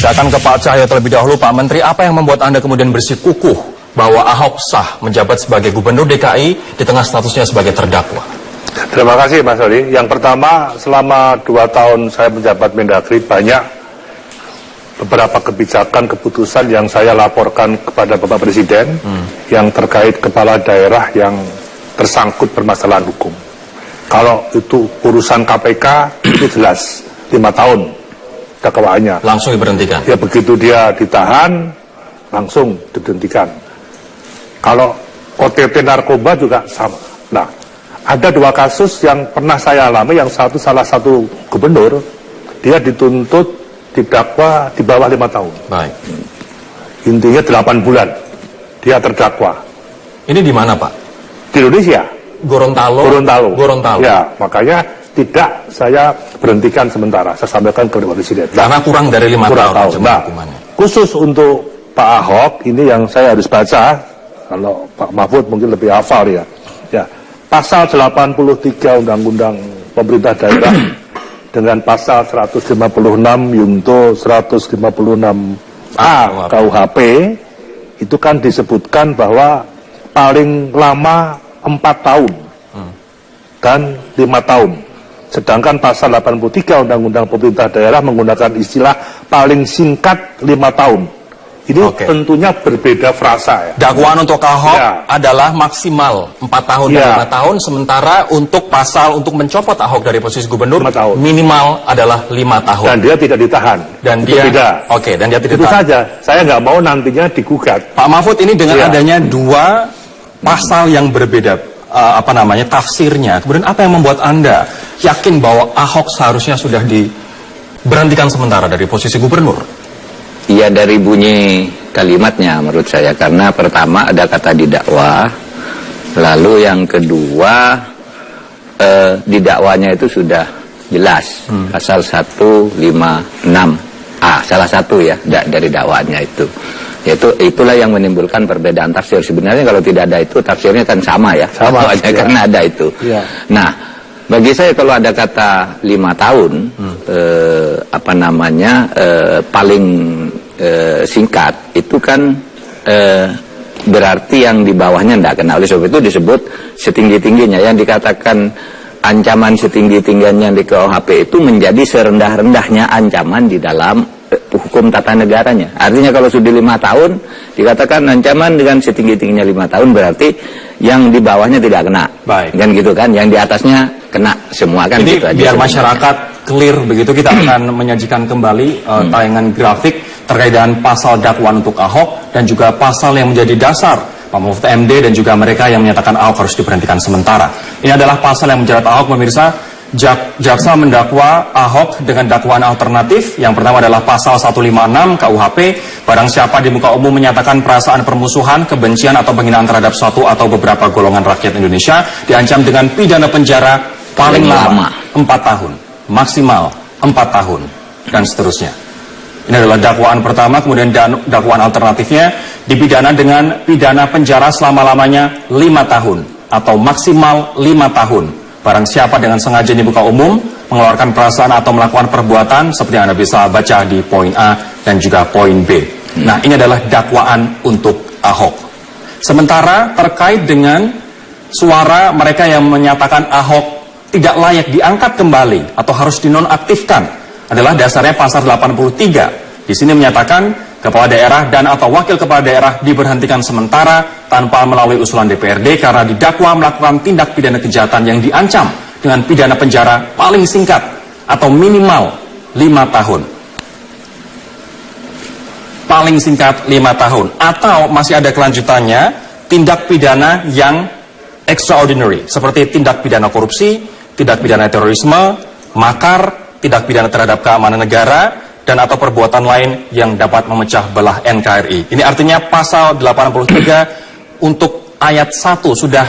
Saya akan ke Pak Cahyo terlebih dahulu. Pak Menteri, apa yang membuat Anda kemudian bersikukuh bahwa Ahok sah menjabat sebagai Gubernur DKI di tengah statusnya sebagai terdakwa? Terima kasih Mas Odi. Yang pertama, selama 2 tahun saya menjabat Mendagri, banyak beberapa kebijakan, keputusan yang saya laporkan kepada Bapak Presiden yang terkait kepala daerah yang tersangkut permasalahan hukum. Kalau itu urusan KPK, itu jelas 5 tahun dakwaannya. Langsung diberhentikan? Ya, begitu dia ditahan, langsung diberhentikan. Kalau OTT narkoba juga sama. Nah, ada 2 kasus yang pernah saya alami, yang salah satu gubernur, dia dituntut, didakwa di bawah 5 tahun. Baik. Intinya 8 bulan dia terdakwa. Ini di mana, Pak? Di Indonesia. Gorontalo. Ya, makanya tidak saya berhentikan sementara. Saya sampaikan ke Bapak Presiden. Karena kurang dari 5 tahun. Nah, khusus untuk Pak Ahok, ini yang saya harus baca. Kalau Pak Mahfud mungkin lebih hafal ya. Ya, pasal 83 Undang-Undang Pemerintah Daerah dengan pasal 156 Yunto 156A KUHP itu kan disebutkan bahwa paling lama 4 tahun dan 5 tahun. Sedangkan pasal 83 Undang-Undang Pemerintah Daerah menggunakan istilah paling singkat 5 tahun. Ini tentunya berbeda frasa ya. Dakwaan untuk Ahok adalah maksimal 4 tahun dan 5 tahun, sementara untuk pasal untuk mencopot Ahok dari posisi gubernur minimal adalah 5 tahun. Dan dia tidak ditahan. Dan itu dia beda. Dan dia tidak itu ditahan. Saja. Saya nggak mau nantinya digugat. Pak Mahfud, ini dengan adanya 2 pasal yang berbeda, tafsirnya. Kemudian apa yang membuat Anda yakin bahwa Ahok seharusnya sudah diberhentikan sementara dari posisi gubernur? Iya, dari bunyi kalimatnya menurut saya. Karena pertama ada kata didakwa, lalu yang kedua didakwanya itu sudah jelas. Pasal 156A, salah satu ya dari dakwaannya itu. Itulah yang menimbulkan perbedaan tafsir. Sebenarnya kalau tidak ada itu tafsirnya kan sama ya. Karena ada itu. Nah, bagi saya kalau ada kata 5 tahun, paling singkat itu kan berarti yang di bawahnya tidak kena. Oleh sebab itu disebut setinggi-tingginya. Yang dikatakan ancaman setinggi-tingginya di KUHP itu menjadi serendah-rendahnya ancaman di dalam hukum tata negaranya. Artinya kalau sudah 5 tahun dikatakan ancaman dengan setinggi-tingginya 5 tahun, berarti yang di bawahnya tidak kena. Baik. Kan gitu kan, yang di atasnya kena semua kan. Ini gitu aja biar sebenarnya. Masyarakat clear begitu, kita akan menyajikan kembali tayangan grafik terkait dengan pasal dakwaan untuk Ahok dan juga pasal yang menjadi dasar Pak Mahfud MD dan juga mereka yang menyatakan Ahok harus diberhentikan sementara. Ini adalah pasal yang menjerat Ahok, pemirsa. Jaksa mendakwa Ahok dengan dakwaan alternatif. Yang pertama adalah pasal 156 KUHP, barang siapa di muka umum menyatakan perasaan permusuhan, kebencian atau penghinaan terhadap suatu atau beberapa golongan rakyat Indonesia diancam dengan pidana penjara paling lama 4 tahun, maksimal 4 tahun, dan seterusnya. Ini adalah dakwaan pertama. Kemudian dakwaan alternatifnya dipidana dengan pidana penjara selama-lamanya 5 tahun atau maksimal 5 tahun. Barang siapa dengan sengaja di muka umum mengeluarkan perasaan atau melakukan perbuatan seperti yang Anda bisa baca di poin A dan juga poin B. Nah, ini adalah dakwaan untuk Ahok. Sementara terkait dengan suara mereka yang menyatakan Ahok tidak layak diangkat kembali atau harus dinonaktifkan adalah dasarnya pasal 83. Di sini menyatakan kepala daerah dan atau wakil kepala daerah diberhentikan sementara tanpa melalui usulan DPRD karena didakwa melakukan tindak pidana kejahatan yang diancam dengan pidana penjara paling singkat atau minimal 5 tahun. Paling singkat 5 tahun. Atau masih ada kelanjutannya, tindak pidana yang extraordinary seperti tindak pidana korupsi, tindak pidana terorisme, makar, tindak pidana terhadap keamanan negara, dan atau perbuatan lain yang dapat memecah belah NKRI. Ini artinya pasal 83 untuk ayat 1 sudah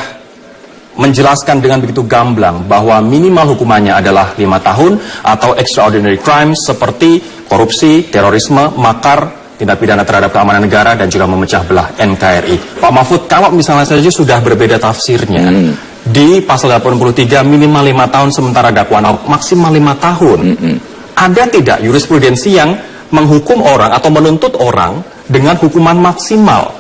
menjelaskan dengan begitu gamblang bahwa minimal hukumannya adalah 5 tahun atau extraordinary crimes seperti korupsi, terorisme, makar, tindak pidana terhadap keamanan negara, dan juga memecah belah NKRI. Pak Mahfud, kalau misalnya saja sudah berbeda tafsirnya, di pasal 83 minimal 5 tahun sementara dakwaan Ahok maksimal 5 tahun. Ada tidak jurisprudensi yang menghukum orang atau menuntut orang dengan hukuman maksimal?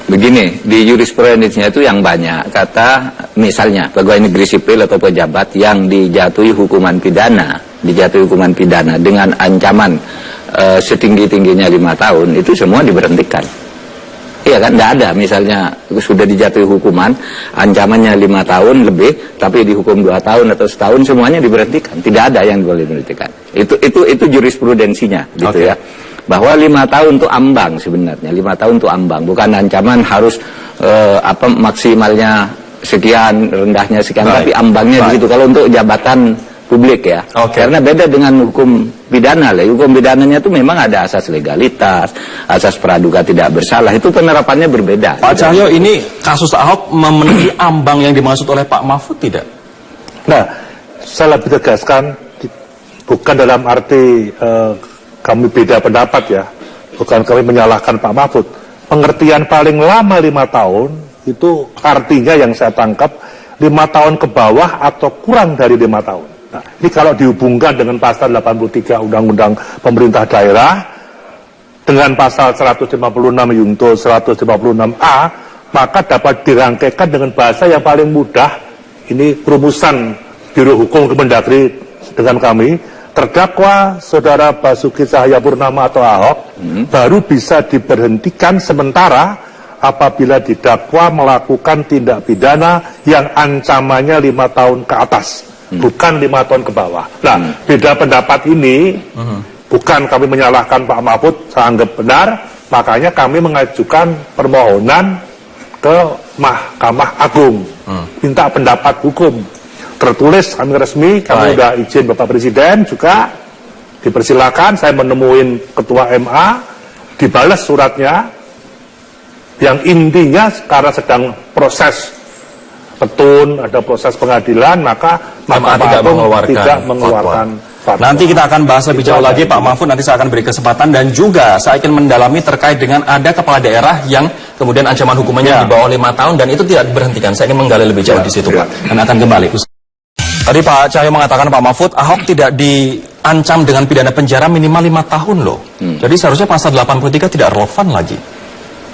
Begini, di jurisprudensinya itu yang banyak kata, misalnya pegawai negeri sipil atau pejabat yang dijatuhi hukuman pidana dengan ancaman setinggi-tingginya 5 tahun, itu semua diberhentikan. Iya kan, tidak ada misalnya sudah dijatuhi hukuman, ancamannya 5 tahun lebih, tapi dihukum 2 tahun atau setahun, semuanya diberhentikan. Tidak ada yang boleh diberhentikan. Itu jurisprudensinya, gitu ya. Bahwa 5 tahun itu ambang sebenarnya, 5 tahun itu ambang, bukan ancaman harus maksimalnya sekian, rendahnya sekian, tapi ambangnya begitu. Kalau untuk jabatan publik ya, karena beda dengan hukum pidana lah. Hukum pidananya itu memang ada asas legalitas, asas praduga tidak bersalah, itu penerapannya berbeda. Pak Cahyo, ini kasus Ahok memenuhi ambang yang dimaksud oleh Pak Mahfud tidak? Nah, saya lebih tegaskan, bukan dalam arti kami beda pendapat ya, bukan kami menyalahkan Pak Mahfud. Pengertian paling lama 5 tahun, itu artinya yang saya tangkap 5 tahun ke bawah atau kurang dari 5 tahun. Nah, ini kalau dihubungkan dengan pasal 83 Undang-Undang Pemerintah Daerah, dengan pasal 156 Yungto 156A, maka dapat dirangkaikan dengan bahasa yang paling mudah. Ini rumusan Biro Hukum Kemendagri dengan kami, terdakwa Saudara Basuki Cahayapurnama atau Ahok baru bisa diberhentikan sementara apabila didakwa melakukan tindak pidana yang ancamannya 5 tahun ke atas, bukan 5 tahun ke bawah. Nah, beda pendapat ini bukan kami menyalahkan Pak Mahfud, saya anggap benar, makanya kami mengajukan permohonan ke Mahkamah Agung, minta pendapat hukum. Tertulis, kami resmi, kami udah izin Bapak Presiden juga, dipersilakan, saya menemuin Ketua MA, dibalas suratnya, yang intinya karena sedang proses petun, ada proses pengadilan, maka Mahkamah Agung tidak mengeluarkan fatwa. Nanti kita akan bahas lebih jauh lagi Pak Mahfud, nanti saya akan beri kesempatan, dan juga saya ingin mendalami terkait dengan ada kepala daerah yang kemudian ancaman hukumannya di bawah 5 tahun dan itu tidak diberhentikan. Saya ingin menggali lebih jauh di situ Pak, dan akan kembali. Tadi Pak Cahyo mengatakan Pak Mahfud, Ahok tidak diancam dengan pidana penjara minimal 5 tahun loh. Jadi seharusnya pasal 83 tidak relevan lagi.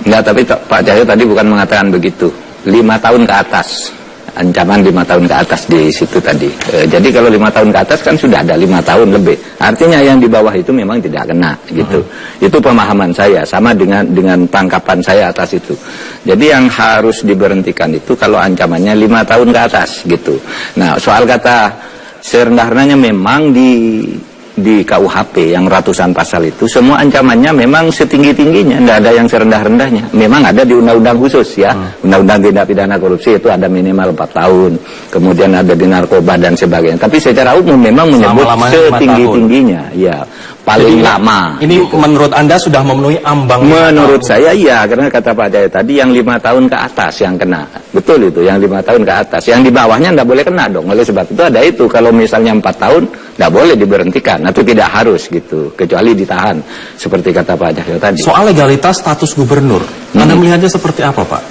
Enggak, tapi Pak Cahyo tadi bukan mengatakan begitu. 5 tahun ke atas, ancaman 5 tahun ke atas di situ tadi. Jadi kalau 5 tahun ke atas kan sudah ada 5 tahun lebih. Artinya yang di bawah itu memang tidak kena gitu. Itu pemahaman saya, sama dengan tangkapan saya atas itu. Jadi yang harus diberhentikan itu kalau ancamannya 5 tahun ke atas gitu. Nah, soal kata serendah-rendahnya memang di KUHP yang ratusan pasal itu semua ancamannya memang setinggi-tingginya, tidak ada yang serendah-rendahnya. Memang ada di undang-undang khusus ya, undang-undang tindak pidana korupsi itu ada minimal 4 tahun, kemudian ada di narkoba dan sebagainya. Tapi secara umum memang menyebut setinggi-tingginya, ya paling lama. Ini gitu. Menurut Anda sudah memenuhi ambang? Menurut saya iya, karena kata Pak Jaya tadi yang 5 tahun ke atas yang kena. Betul itu, yang 5 tahun ke atas. Yang di bawahnya tidak boleh kena dong. Oleh sebab itu ada itu, kalau misalnya 4 tahun tidak boleh diberhentikan atau tidak harus gitu, kecuali ditahan seperti kata Pak Cahyo tadi. Soal legalitas status gubernur, Anda melihatnya seperti apa Pak?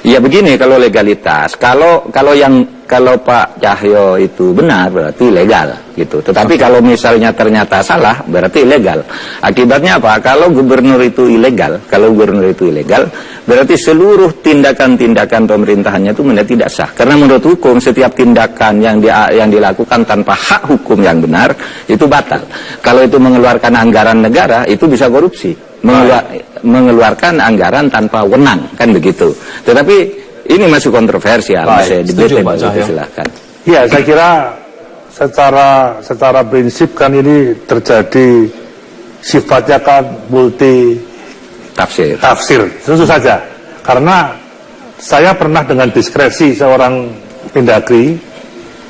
Ya begini, kalau legalitas, kalau Pak Cahyo itu benar berarti legal gitu. Tetapi kalau misalnya ternyata salah berarti ilegal. Akibatnya apa? Kalau gubernur itu ilegal, berarti seluruh tindakan-tindakan pemerintahannya itu menjadi tidak sah. Karena menurut hukum setiap tindakan yang dilakukan tanpa hak hukum yang benar itu batal. Kalau itu mengeluarkan anggaran negara itu bisa korupsi. Mengeluarkan anggaran tanpa wewenang, kan begitu. Tetapi ini masih kontroversial, masih dibete, silahkan. Ya, saya kira secara prinsip kan ini terjadi sifatnya kan multi tafsir, tentu saja. Karena saya pernah dengan diskresi seorang Mendagri,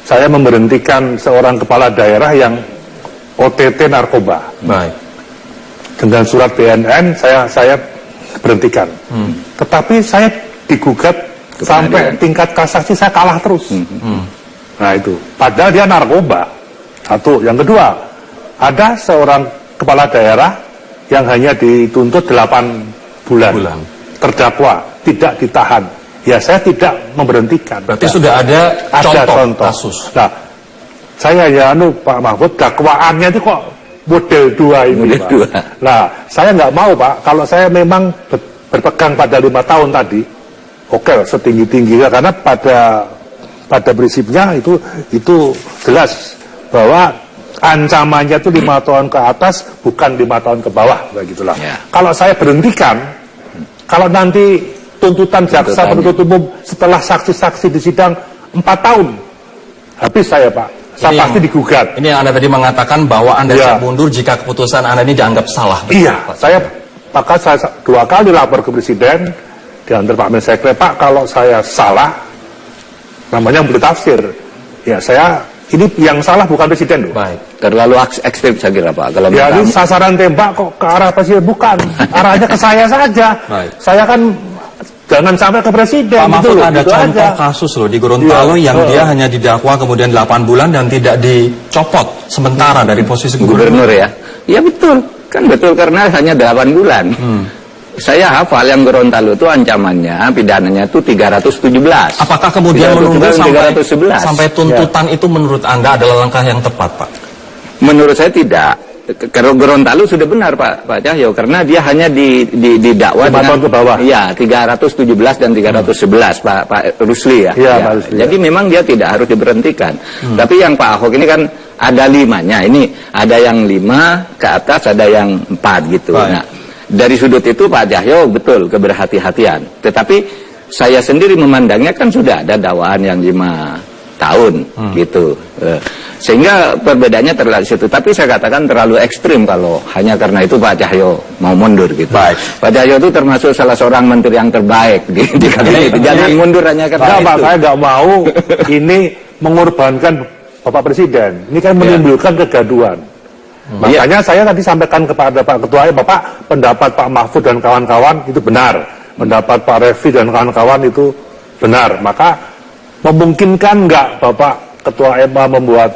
saya memberhentikan seorang kepala daerah yang OTT narkoba. Baik. Dengan surat BNN saya berhentikan. Tetapi saya digugat sampai tingkat kasasi, saya kalah terus. Nah itu, padahal dia narkoba. Satu, yang kedua, ada seorang kepala daerah yang hanya dituntut 8 bulan. Terdakwa, tidak ditahan. Ya saya tidak memberhentikan. Berarti sudah ada contoh kasus. Nah, saya Pak Mahfud, dakwaannya itu kok model 2 ini, Model Pak. 2. Nah, saya nggak mau, Pak. Kalau saya memang berpegang pada 5 tahun tadi, oke, setinggi-tingginya, karena pada prinsipnya itu jelas bahwa ancamannya itu 5 tahun ke atas, bukan 5 tahun ke bawah, begitulah. Ya. Kalau saya berhentikan, kalau nanti tuntutan jaksa penuntut umum setelah saksi-saksi di sidang 4 tahun, habis saya, Pak. Saya pasti digugat. Ini yang Anda tadi mengatakan bahwa Anda Ya. siap mundur jika keputusan Anda ini dianggap salah. Betul, Iya, Pak? maka saya 2 kali lapor ke Presiden, diantar Pak Mensekre, Pak, kalau saya salah, namanya boleh tafsir. Ya, ini yang salah bukan Presiden loh. Baik. Terlalu ekstrim saya kira Pak. Kalau Ya, ini menurut sasaran tembak kok ke arah Presiden, bukan. Arahnya ke saya saja. Baik. Saya kan jangan sampai ke Presiden. Pak Mahfud, loh, ada gitu contoh aja. kasus loh di Gorontalo Iya. yang dia hanya didakwa kemudian 8 bulan dan tidak dicopot sementara dari posisi gubernur. gubernur ya. Ya betul. Kan betul karena hanya 8 bulan. Saya hafal yang Gorontalo itu ancamannya, pidananya itu 317. Apakah kemudian menunggu 311. sampai tuntutan itu menurut Anda adalah langkah yang tepat, Pak? Menurut saya tidak. Kalau Gorontalo sudah benar Pak Cahyo, karena dia hanya didakwa 5 tahun ke bawah. Iya, 317 dan 311 Pak Rusli ya. Iya, Ya. Pak Rusli, Jadi memang dia tidak harus diberhentikan. Tapi yang Pak Ahok ini kan ada 5-nya. Ini ada yang 5 ke atas, ada yang 4 gitu. Baik. Nah, dari sudut itu Pak Cahyo betul keberhati-hatian. Tetapi saya sendiri memandangnya kan sudah ada dakwaan yang 5 tahun gitu. Sehingga perbedaannya terlalu situ. Tapi saya katakan terlalu ekstrim kalau hanya karena itu Pak Cahyo mau mundur gitu. Baik. Pak Cahyo itu termasuk salah seorang menteri yang terbaik di kabinet. Jangan mundur hanya karena Enggak, Pak, itu. saya nggak mau ini mengorbankan Bapak Presiden. Ini kan menimbulkan kegaduhan. Makanya saya tadi sampaikan kepada Pak Ketua, Bapak, pendapat Pak Mahfud dan kawan-kawan itu benar. Pendapat Pak Refli dan kawan-kawan itu benar. Maka memungkinkan nggak Bapak Ketua MA membuat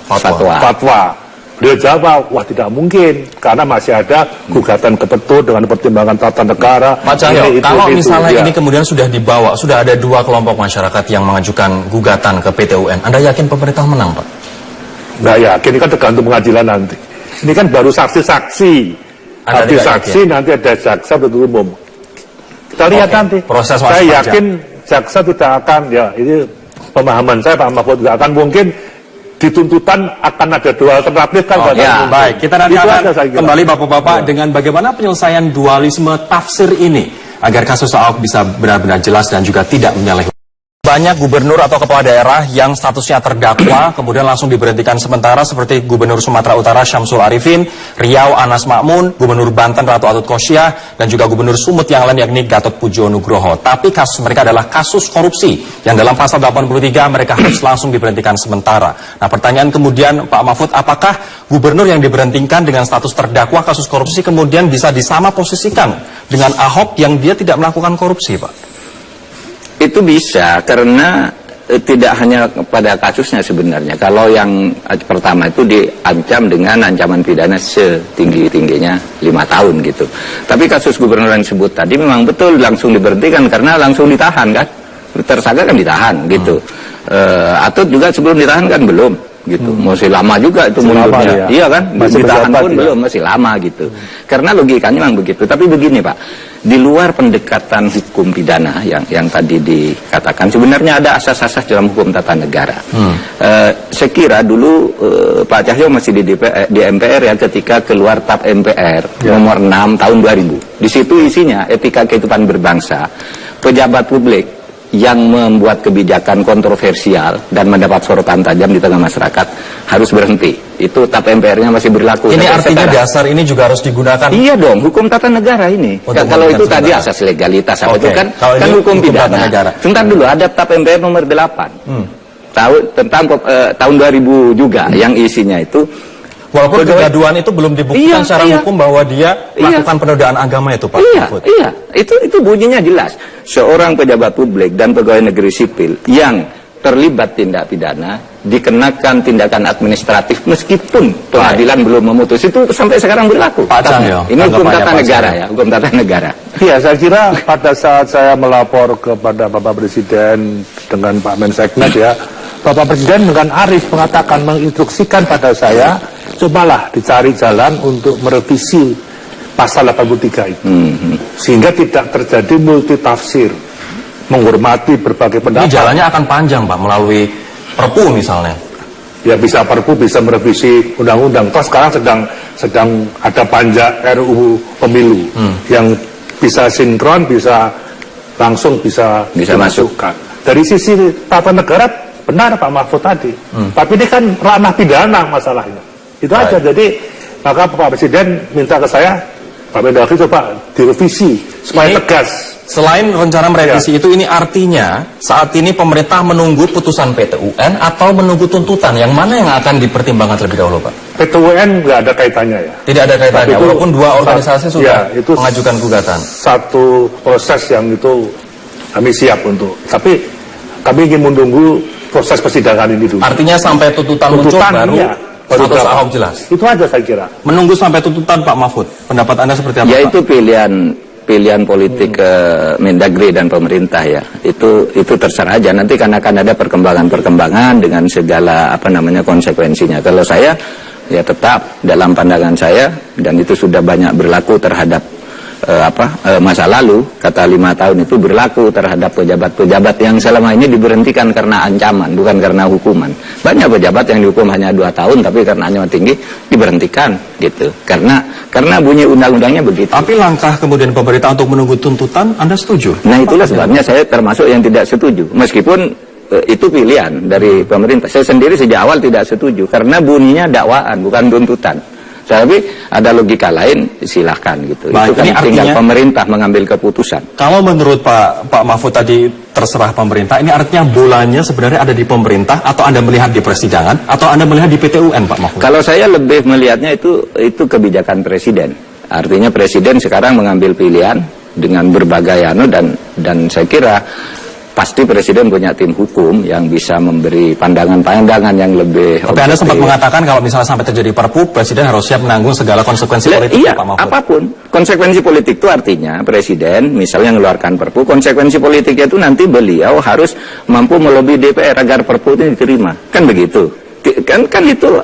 fatwa? Beliau jawab, wah tidak mungkin, karena masih ada gugatan ke Petun dengan pertimbangan tata negara. Pak Cahyo, Ini, itu, kalau itu, misalnya ya. ini kemudian sudah dibawa, sudah ada 2 kelompok masyarakat yang mengajukan gugatan ke PT UN, Anda yakin pemerintah menang, Pak? Nggak yakin, ini kan tergantung pengadilan nanti. Ini kan baru saksi-saksi. Anda Habis tidak saksi nanti ada jaksa penuntut umum. Kita lihat Oke, nanti. proses masih Saya panjang. yakin jaksa tidak akan, ya ini pemahaman saya Pak Mahfud, tidak akan mungkin dituntutan akan ada 2 alternatif kan. nggak akan mungkin. Baik, kita nanti Itu akan aja saya kira. kembali Bapak-Bapak dengan bagaimana penyelesaian dualisme tafsir ini agar kasus Ahok bisa benar-benar jelas dan juga tidak menyalahi. Banyak gubernur atau kepala daerah yang statusnya terdakwa kemudian langsung diberhentikan sementara seperti Gubernur Sumatera Utara Syamsul Arifin, Riau Anas Makmun, Gubernur Banten Ratu Atut Khosyah, dan juga Gubernur Sumut yang lain yakni Gatot Pujo Nugroho. Tapi kasus mereka adalah kasus korupsi yang dalam pasal 83 mereka harus langsung diberhentikan sementara. Nah, pertanyaan kemudian Pak Mahfud, apakah gubernur yang diberhentikan dengan status terdakwa kasus korupsi kemudian bisa disama posisikan dengan Ahok yang dia tidak melakukan korupsi, Pak? Itu bisa karena tidak hanya pada kasusnya sebenarnya. Kalau yang pertama itu diancam dengan ancaman pidana setinggi-tingginya 5 tahun gitu. Tapi kasus gubernur yang disebut tadi memang betul langsung diberhentikan karena langsung ditahan kan. Tersangka kan ditahan gitu. Atut juga sebelum ditahan kan belum gitu. Masih lama juga itu mundurnya. Ya. Iya kan? Masih Ditahan berjabat, pun ya. belum, masih lama gitu. Karena logikanya memang begitu. Tapi begini Pak, di luar pendekatan hukum pidana yang tadi dikatakan, sebenarnya ada asas-asas dalam hukum tata negara. Saya kira dulu Pak Cahyo masih di MPR ya ketika keluar TAP MPR nomor 6 tahun 2000. Di situ isinya etika kehidupan berbangsa, pejabat publik yang membuat kebijakan kontroversial dan mendapat sorotan tajam di tengah masyarakat harus berhenti. Itu TAP MPR-nya masih berlaku. Ini sampai artinya sekarang. dasar ini juga harus digunakan. Iya dong, hukum tata negara ini. Untuk Kalau itu memberikan tadi sementara. asas legalitas apa Oke, itu kan, kalau kan ini hukum hukum tata pidana. negara. Sebentar dulu, ada TAP MPR nomor 8. Tentang tahun 2000 juga yang isinya itu Walaupun pegawai- kegaduhan itu belum dibuktikan Iya, secara iya. hukum bahwa dia melakukan penodaan agama itu, Pak Iya, Mahfud. iya, itu bunyinya jelas. Seorang pejabat publik dan pegawai negeri sipil yang terlibat tindak pidana dikenakan tindakan administratif meskipun pengadilan belum memutus. Itu sampai sekarang berlaku. Pak Cahyo, Ini hukum tanggapannya tata Pak negara Cahyo. ya, hukum tata negara. Iya, saya kira pada saat saya melapor kepada Bapak Presiden dengan Pak Menseknek ya, Bapak Presiden dengan arif mengatakan, menginstruksikan pada saya cobalah dicari jalan untuk merevisi pasal 83 itu. Sehingga tidak terjadi multitafsir, menghormati berbagai Ini pendapat. jalannya akan panjang Pak, melalui Perpu misalnya. Ya bisa Perpu, bisa merevisi undang-undang. Toh sekarang sedang ada panja RUU pemilu yang bisa sinkron, bisa langsung bisa masuk. Dari sisi tata negara benar Pak Mahfud tadi. Tapi ini kan ranah pidana masalahnya. Itu aja. Jadi maka Pak Presiden minta ke saya, Pak Mendagri coba direvisi supaya Ini tegas. Selain rencana merevisi itu, ini artinya saat ini pemerintah menunggu putusan PT UN atau menunggu tuntutan, yang mana yang akan dipertimbangkan terlebih dahulu Pak? PT UN nggak ada kaitannya ya. Tidak ada kaitannya, Tapi itu walaupun dua organisasi sudah itu mengajukan gugatan. Satu proses yang itu kami siap untuk. Tapi kami ingin menunggu proses persidangan ini dulu. Artinya sampai tuntutan muncul baru iya, baru status berapa? Ahok jelas. Itu aja saya kira. Menunggu sampai tuntutan Pak Mahfud. Pendapat Anda seperti apa Ya Pak? itu pilihan politik Mendagri dan pemerintah ya. Itu terserah aja, nanti kan akan ada perkembangan dengan segala konsekuensinya. Kalau saya ya tetap dalam pandangan saya, dan itu sudah banyak berlaku terhadap masa lalu, kata 5 tahun itu berlaku terhadap pejabat-pejabat yang selama ini diberhentikan karena ancaman, bukan karena hukuman. Banyak pejabat yang dihukum hanya 2 tahun, tapi karena ancaman tinggi diberhentikan gitu. Karena bunyi undang-undangnya begitu. Tapi langkah kemudian pemerintah untuk menunggu tuntutan, Anda setuju? Nah itulah sebabnya saya termasuk yang tidak setuju. Meskipun itu pilihan dari pemerintah. Saya sendiri sejak awal tidak setuju, karena bunyinya dakwaan, bukan tuntutan. Tapi ada logika lain, silahkan gitu. Baik, itu kan ini tinggal artinya pemerintah mengambil keputusan. Kalau menurut Pak Mahfud tadi terserah pemerintah, ini artinya bolanya sebenarnya ada di pemerintah, atau Anda melihat di persidangan, atau Anda melihat di PT UN Pak Mahfud? Kalau saya lebih melihatnya itu kebijakan presiden. Artinya presiden sekarang mengambil pilihan dengan berbagai dan saya kira pasti presiden punya tim hukum yang bisa memberi pandangan-pandangan yang lebih Tapi Anda sempat mengatakan kalau misalnya sampai terjadi Perpu, presiden harus siap menanggung segala konsekuensi politik. Iya, Pak Mahfud. apapun. Konsekuensi politik itu artinya presiden misalnya mengeluarkan Perpu, konsekuensi politiknya itu nanti beliau harus mampu melobi DPR agar Perpu itu diterima. Kan begitu. Kan itu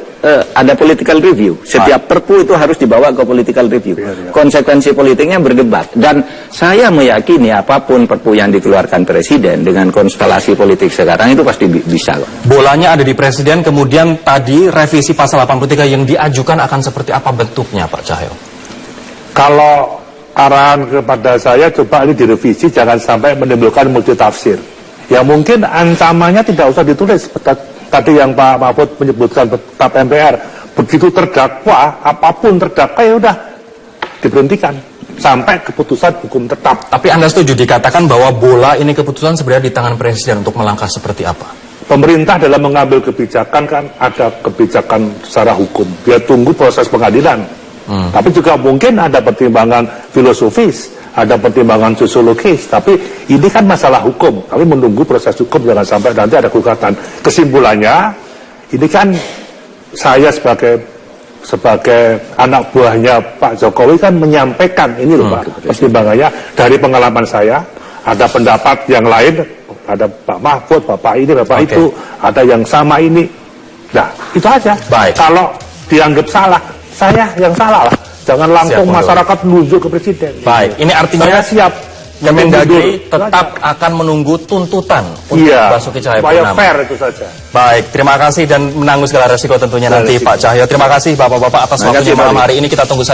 ada political review. Setiap Perpu itu harus dibawa ke political review. Konsekuensi politiknya berdebat. Dan saya meyakini apapun Perpu yang dikeluarkan presiden dengan konstelasi politik sekarang itu pasti bisa. Bolanya ada di presiden, kemudian tadi revisi pasal 83 yang diajukan akan seperti apa bentuknya Pak Cahyo? Kalau arahan kepada saya, coba ini direvisi, jangan sampai menimbulkan multitafsir. Ya mungkin ancamannya tidak usah ditulis. Tadi yang Pak Mahfud menyebutkan tetap MPR, begitu terdakwa, apapun terdakwa ya udah diberhentikan sampai keputusan hukum tetap. Tapi Anda setuju dikatakan bahwa bola ini keputusan sebenarnya di tangan presiden untuk melangkah seperti apa? Pemerintah dalam mengambil kebijakan kan ada kebijakan secara hukum. Dia tunggu proses pengadilan. Tapi juga mungkin ada pertimbangan filosofis, ada pertimbangan sosiologis. Tapi ini kan masalah hukum. Kami menunggu proses hukum, jangan sampai nanti ada gugatan. Kesimpulannya, ini kan saya sebagai anak buahnya Pak Jokowi kan menyampaikan ini loh Pak, pertimbangannya dari pengalaman saya. Ada pendapat yang lain, ada Pak Mahfud, Bapak ini, Bapak itu, ada yang sama ini. Nah, itu aja. Baik. Kalau dianggap salah, saya yang salah lah. Jangan langsung Siap, masyarakat menuju ke presiden. Baik, ini artinya saya siap. Kemendagri tetap akan menunggu tuntutan untuk Basuki Cahayapurnama. Supaya fair itu saja. Baik, terima kasih dan menanggung segala resiko tentunya nanti Pak Cahyo. Terima kasih Bapak-Bapak atas waktunya malam hari ini. Kita tunggu saja.